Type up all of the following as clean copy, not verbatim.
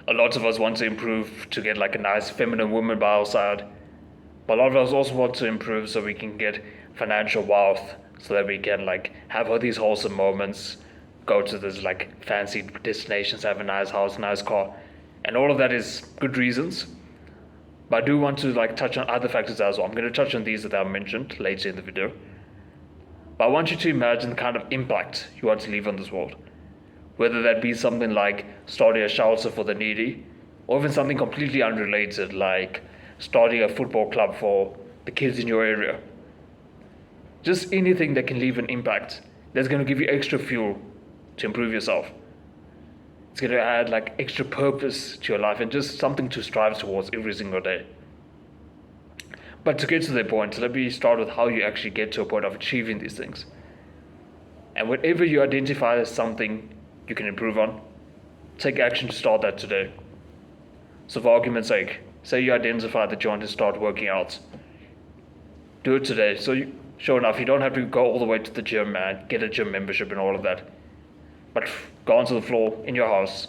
a lot of us want to improve to get like a nice feminine woman by our side. But a lot of us also want to improve so we can get financial wealth, so that we can like have all these wholesome moments, go to this like fancy destinations, have a nice house, nice car, and all of that is good reasons. But I do want to like touch on other factors as well. I'm going to touch on these that I mentioned later in the video. But I want you to imagine the kind of impact you want to leave on this world. Whether that be something like starting a shelter for the needy, or even something completely unrelated like starting a football club for the kids in your area. Just anything that can leave an impact that's going to give you extra fuel to improve yourself. It's going to add like extra purpose to your life and just something to strive towards every single day. But to get to that point, let me start with how you actually get to a point of achieving these things. And whatever you identify as something you can improve on, take action to start that today. So for argument's sake, say you identify that you want to start working out. Do it today. So sure enough, you don't have to go all the way to the gym and get a gym membership and all of that. But go onto the floor in your house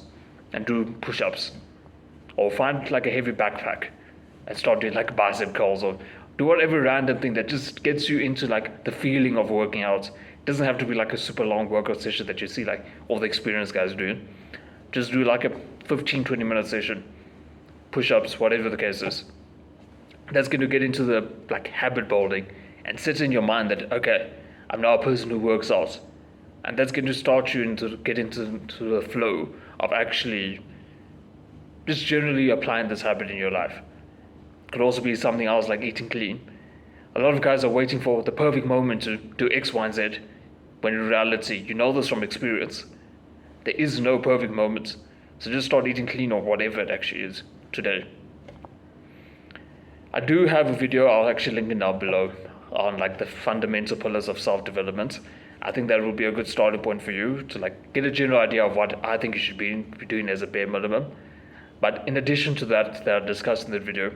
and do push-ups. Or find like a heavy backpack and start doing like bicep curls, or do whatever random thing that just gets you into like the feeling of working out. It doesn't have to be like a super long workout session that you see like all the experienced guys doing. Just do like a 15-20 minute session. Push-ups, whatever the case is. That's going to get into the like habit building and set in your mind that, okay, I'm now a person who works out. And that's going to start you into get into the flow of actually just generally applying this habit in your life. Could also be something else like eating clean. A lot of guys are waiting for the perfect moment to do X, Y, and Z, when in reality, you know this from experience. There is no perfect moment. So just start eating clean, or whatever it actually is, today. I do have a video, I'll actually link it down below, on like the fundamental pillars of self-development. I think that will be a good starting point for you to like get a general idea of what I think you should be doing as a bare minimum. But in addition to that I discussed in the video,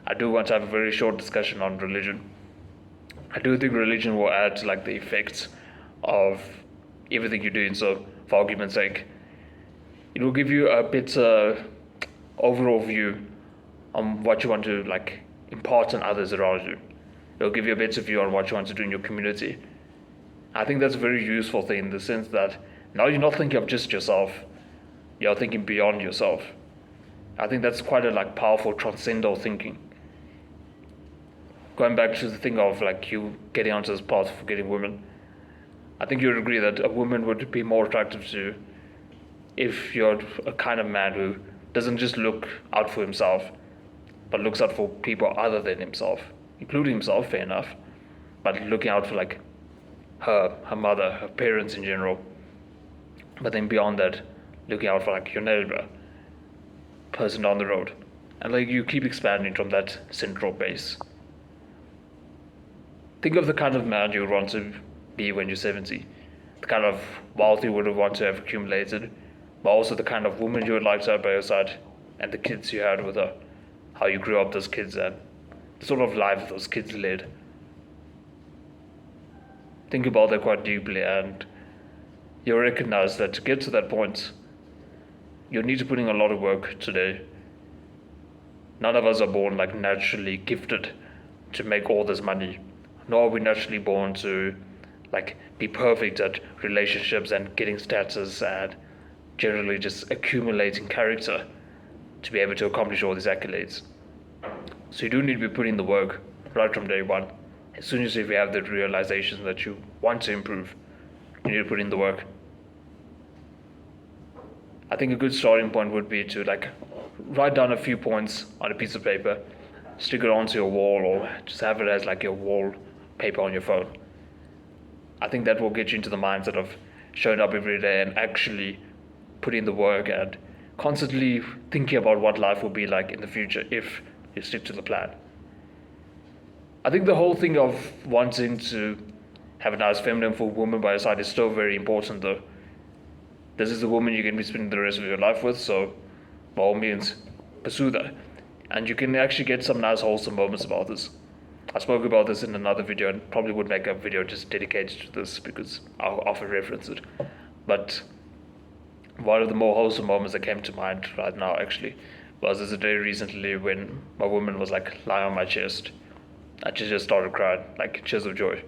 I do want to have a very short discussion on religion. I do think religion will add to like the effects of everything you're doing. So for argument's sake, it will give you a better overall view on what you want to like impart on others around you. It'll give you a better view on what you want to do in your community. I think that's a very useful thing in the sense that now you're not thinking of just yourself, you're thinking beyond yourself. I think that's quite a like powerful transcendental thinking. Going back to the thing of like you getting onto this path for getting women, I think you'd agree that a woman would be more attractive to you if you're a kind of man who doesn't just look out for himself, but looks out for people other than himself, including himself, fair enough, but looking out for like her mother, her parents in general. But then beyond that, looking out for like your neighbor, person down the road. And like you keep expanding from that central base. Think of the kind of man you would want to be when you're 70. The kind of wealth you would want to have accumulated, but also the kind of woman you would like to have by your side, and the kids you had with her. How you grew up those kids and the sort of life those kids led. Think about that quite deeply, and you'll recognize that to get to that point, you'll need to put in a lot of work today. None of us are born like naturally gifted to make all this money, nor are we naturally born to like be perfect at relationships and getting status and generally just accumulating character to be able to accomplish all these accolades. So you do need to be putting the work right from day one. As soon as you have the realization that you want to improve, you need to put in the work. I think a good starting point would be to like write down a few points on a piece of paper, stick it onto your wall, or just have it as like your wall paper on your phone. I think that will get you into the mindset of showing up every day and actually putting in the work and constantly thinking about what life will be like in the future if you stick to the plan. I think the whole thing of wanting to have a nice feminine for woman by your side is still very important though. This is the woman you're going to be spending the rest of your life with, so by all means, pursue that. And you can actually get some nice wholesome moments about this. I spoke about this in another video and probably would make a video just dedicated to this because I'll often reference it. But one of the more wholesome moments that came to mind right now actually was there's a day recently when my woman was like lying on my chest. I just started crying, like tears of joy.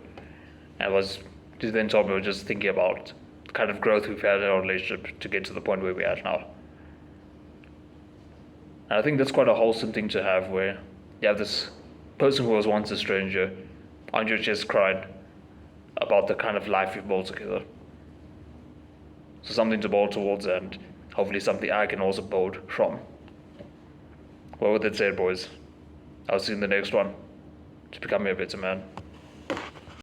And was she then told me we were just thinking about the kind of growth we've had in our relationship to get to the point where we're at now. And I think that's quite a wholesome thing to have where you have this person who was once a stranger on your chest crying about the kind of life we've built together. So something to build towards and hopefully something I can also build from. Well, with that said, boys, I'll see you in the next one to become a better man.